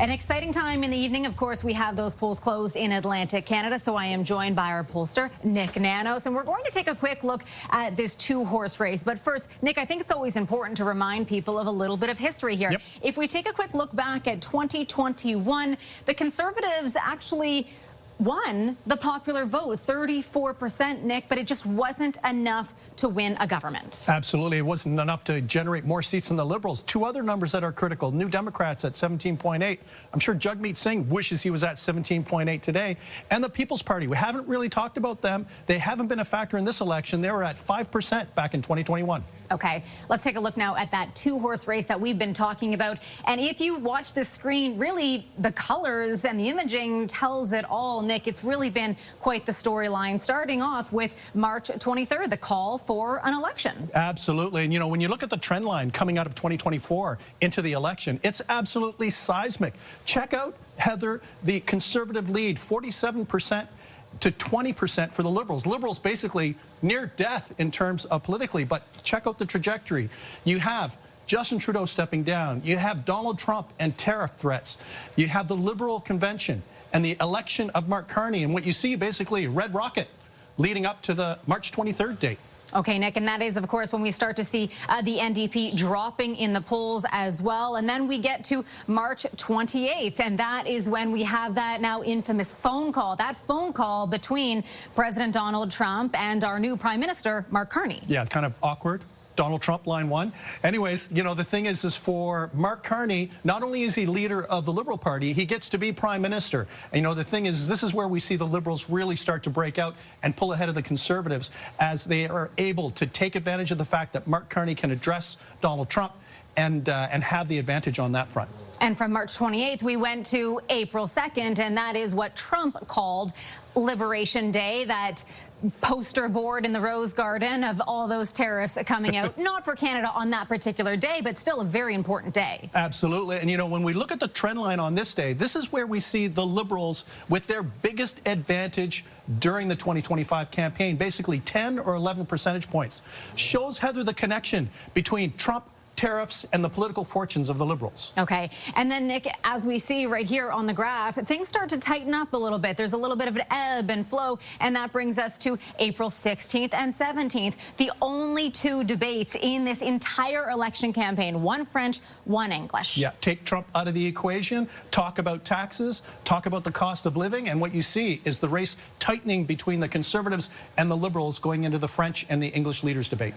An exciting time in the evening. Of course, we have those polls closed in Atlantic Canada, so I am joined by our pollster, Nik Nanos, and we're going to take a quick look at this two-horse race. But first, Nick, I think it's always important to remind people of a little bit of history here. Yep. If we take a quick look back at 2021, the Conservatives actually won the popular vote, 34%, Nick, but it just wasn't enough to win a government. Absolutely. It wasn't enough to generate more seats than the Liberals. Two other numbers that are critical. New Democrats at 17.8. I'm sure Jagmeet Singh wishes he was at 17.8 today. And the People's Party. We haven't really talked about them. They haven't been a factor in this election. They were at 5% back in 2021. Okay, let's take a look now at that two-horse race that we've been talking about. And if you watch the screen, really the colors and the imaging tells it all, Nick. It's really been quite the storyline, starting off with March 23rd, the call for an election. Absolutely. And, you know, when you look at the trend line coming out of 2024 into the election, it's absolutely seismic. Check out, Heather, the Conservative lead, 47% to 20% for the Liberals. Liberals basically near death in terms of politically, but check out the trajectory. You have Justin Trudeau stepping down. You have Donald Trump and tariff threats. You have the Liberal convention and the election of Mark Carney. And what you see basically, red rocket leading up to the March 23rd date. Okay, Nick, and that is, of course, when we start to see the NDP dropping in the polls as well. And then we get to March 28th, and that is when we have that now infamous phone call, that phone call between President Donald Trump and our new Prime Minister, Mark Carney. Yeah, kind of awkward. Donald Trump, line one. Anyways, you know, the thing is for Mark Carney, not only is he leader of the Liberal Party, he gets to be Prime Minister. And, you know, the thing is, this is where we see the Liberals really start to break out and pull ahead of the Conservatives as they are able to take advantage of the fact that Mark Carney can address Donald Trump and have the advantage on that front. And from March 28th, we went to April 2nd, and that is what Trump called Liberation Day, that poster board in the Rose Garden of all those tariffs coming out, not for Canada on that particular day, but still a very important day. Absolutely. And, you know, when we look at the trend line on this day, this is where we see the Liberals with their biggest advantage during the 2025 campaign, basically 10 or 11 percentage points. Shows, Heather, the connection between Trump, tariffs, and the political fortunes of the Liberals. Okay. And then, Nick, as we see right here on the graph, things start to tighten up a little bit. There's a little bit of an ebb and flow, and that brings us to April 16th and 17th, the only two debates in this entire election campaign, one French, one English. Yeah, take Trump out of the equation, talk about taxes, talk about the cost of living, and what you see is the race tightening between the Conservatives and the Liberals going into the French and the English leaders debate.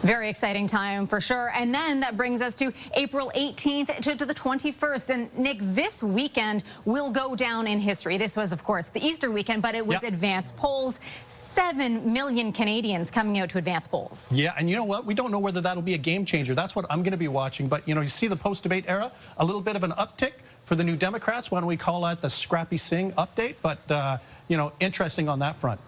Very exciting time for sure. And then that brings us to April 18th to the 21st. And Nick, this weekend will go down in history. This was, of course, the Easter weekend, but it was advanced polls. 7 million Canadians coming out to advance polls. Yeah, and you know what? We don't know whether that'll be a game changer. That's what I'm going to be watching. But, you know, you see the post-debate era, a little bit of an uptick for the New Democrats. Why don't we call that the Scrappy Singh update? But, you know, interesting on that front.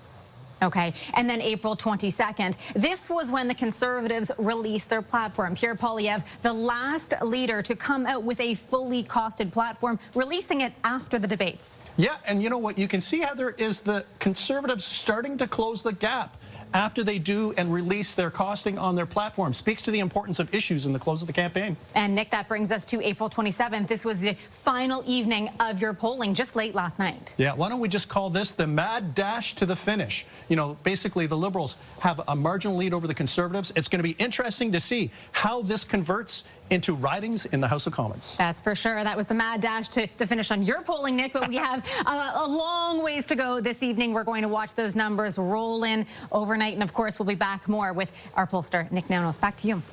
Okay, and then April 22nd, this was when the Conservatives released their platform. Pierre Poilievre, the last leader to come out with a fully costed platform, releasing it after the debates. Yeah, and you know what you can see, Heather, is the Conservatives starting to close the gap after they do and release their costing on their platform. Speaks to the importance of issues in the close of the campaign. And Nick, that brings us to April 27th. This was the final evening of your polling, just late last night. Yeah, why don't we just call this the mad dash to the finish? You know, basically the Liberals have a marginal lead over the Conservatives. It's going to be interesting to see how this converts into ridings in the House of Commons. That's for sure. That was the mad dash to the finish on your polling, Nick, but we have a long ways to go this evening. We're going to watch those numbers roll in overnight, and of course we'll be back more with our pollster, Nik Nanos. Back to you.